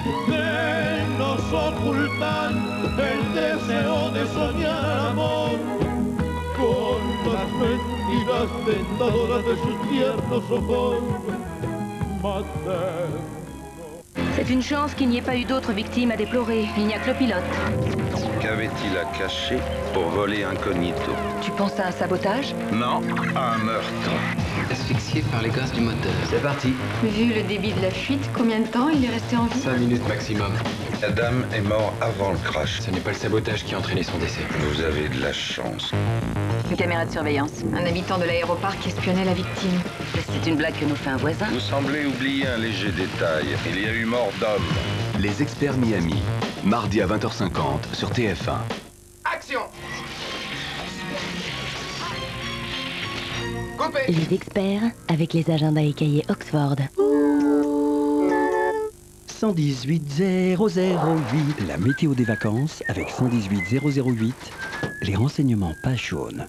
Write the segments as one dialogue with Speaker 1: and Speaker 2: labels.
Speaker 1: que nos ocultan el deseo de soñar amor con las mentiras tentadoras de sus tiernos ojos maternos.
Speaker 2: C'est une chance qu'il n'y ait pas eu d'autres victimes à déplorer. Il n'y a que le pilote.
Speaker 3: Qu'avait-il à cacher pour voler incognito?
Speaker 2: Tu penses à un sabotage?
Speaker 3: Non, à un meurtre.
Speaker 4: Asphyxié par les gaz du moteur.
Speaker 5: C'est parti.
Speaker 6: Vu le débit de la fuite, combien de temps il est resté en vie?
Speaker 4: 5 minutes maximum.
Speaker 3: Adam est mort avant le crash.
Speaker 4: Ce n'est pas le sabotage qui a entraîné son décès.
Speaker 3: Vous avez de la chance.
Speaker 2: Une caméra de surveillance.
Speaker 6: Un habitant de l'aéroparc espionnait la victime.
Speaker 2: C'est une blague que nous fait un voisin.
Speaker 3: Vous semblez oublier un léger détail. Il y a eu mort d'homme.
Speaker 7: Les experts Miami, mardi à 20h50 sur TF1.
Speaker 4: Action! Coupé!
Speaker 8: Les experts avec les agendas et cahiers Oxford.
Speaker 9: 118 008, la météo des vacances avec 118 008, les renseignements page jaune.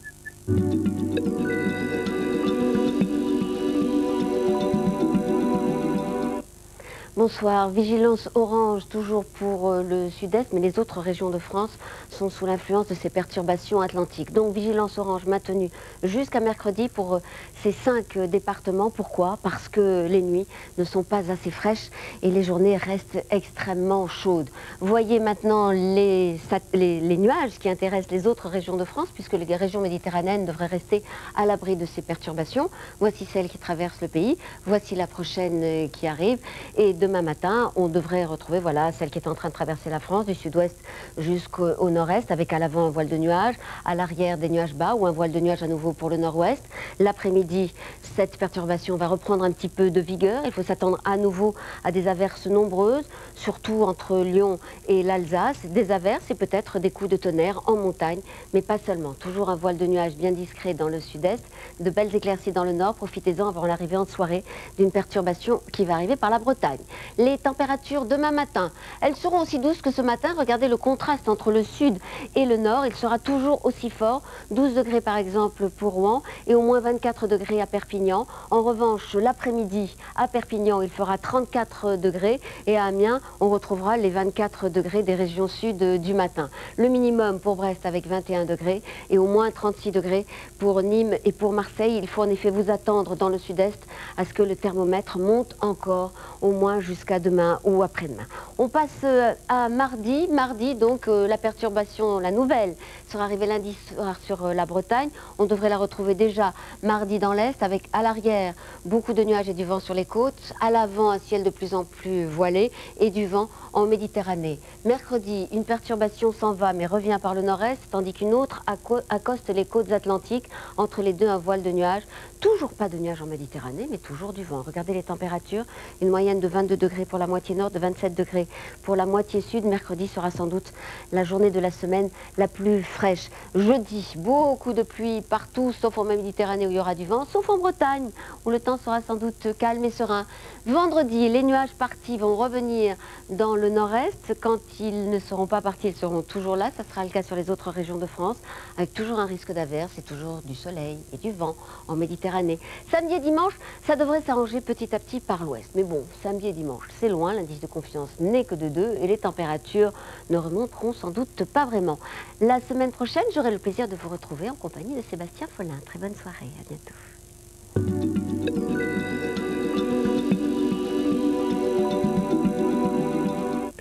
Speaker 10: Bonsoir. Vigilance orange toujours pour le sud-est, mais les autres régions de France sont sous l'influence de ces perturbations atlantiques. Donc vigilance orange maintenue jusqu'à mercredi pour ces 5 départements. Pourquoi? Parce que les nuits ne sont pas assez fraîches et les journées restent extrêmement chaudes. Voyez maintenant les nuages qui intéressent les autres régions de France, puisque les régions méditerranéennes devraient rester à l'abri de ces perturbations. Voici celle qui traverse le pays, voici la prochaine qui arrive. Et demain matin, on devrait retrouver, voilà, celle qui est en train de traverser la France, du sud-ouest jusqu'au nord-est, avec à l'avant un voile de nuages, à l'arrière des nuages bas ou un voile de nuages à nouveau pour le nord-ouest. L'après-midi, cette perturbation va reprendre un petit peu de vigueur. Il faut s'attendre à nouveau à des averses nombreuses, surtout entre Lyon et l'Alsace. Des averses et peut-être des coups de tonnerre en montagne, mais pas seulement. Toujours un voile de nuages bien discret dans le sud-est, de belles éclaircies dans le nord. Profitez-en avant l'arrivée en soirée d'une perturbation qui va arriver par la Bretagne. Les températures demain matin, elles seront aussi douces que ce matin. Regardez le contraste entre le sud et le nord. Il sera toujours aussi fort. 12 degrés par exemple pour Rouen et au moins 24 degrés à Perpignan. En revanche, l'après-midi à Perpignan, il fera 34 degrés et à Amiens, on retrouvera les 24 degrés des régions sud du matin. Le minimum pour Brest avec 21 degrés et au moins 36 degrés pour Nîmes et pour Marseille. Il faut en effet vous attendre dans le sud-est à ce que le thermomètre monte encore au moins jusqu'à demain ou après-demain. On passe à mardi. Mardi, donc, la perturbation, la nouvelle, sera arrivée lundi soir sur la Bretagne. On devrait la retrouver déjà mardi dans l'Est, avec à l'arrière beaucoup de nuages et du vent sur les côtes, à l'avant un ciel de plus en plus voilé et du vent en Méditerranée. Mercredi, une perturbation s'en va mais revient par le nord-est, tandis qu'une autre accoste les côtes atlantiques. Entre les deux, un voile de nuages. Toujours pas de nuages en Méditerranée, mais toujours du vent. Regardez les températures, une moyenne de 22 degrés pour la moitié nord, de 27 degrés pour la moitié sud. Mercredi sera sans doute la journée de la semaine la plus fraîche. Jeudi, beaucoup de pluie partout, sauf en Méditerranée où il y aura du vent, sauf en Bretagne, où le temps sera sans doute calme et serein. Vendredi, les nuages partis vont revenir dans le nord-est. Quand ils ne seront pas partis, ils seront toujours là. Ça sera le cas sur les autres régions de France, avec toujours un risque d'averse et toujours du soleil et du vent en Méditerranée. Samedi et dimanche, ça devrait s'arranger petit à petit par l'ouest. Mais bon, samedi et dimanche, c'est loin, l'indice de confiance n'est que de 2 et les températures ne remonteront sans doute pas vraiment. La semaine prochaine, j'aurai le plaisir de vous retrouver en compagnie de Sébastien Follin. Très bonne soirée, à bientôt.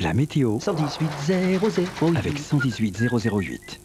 Speaker 9: La météo 118 008 avec 118 008.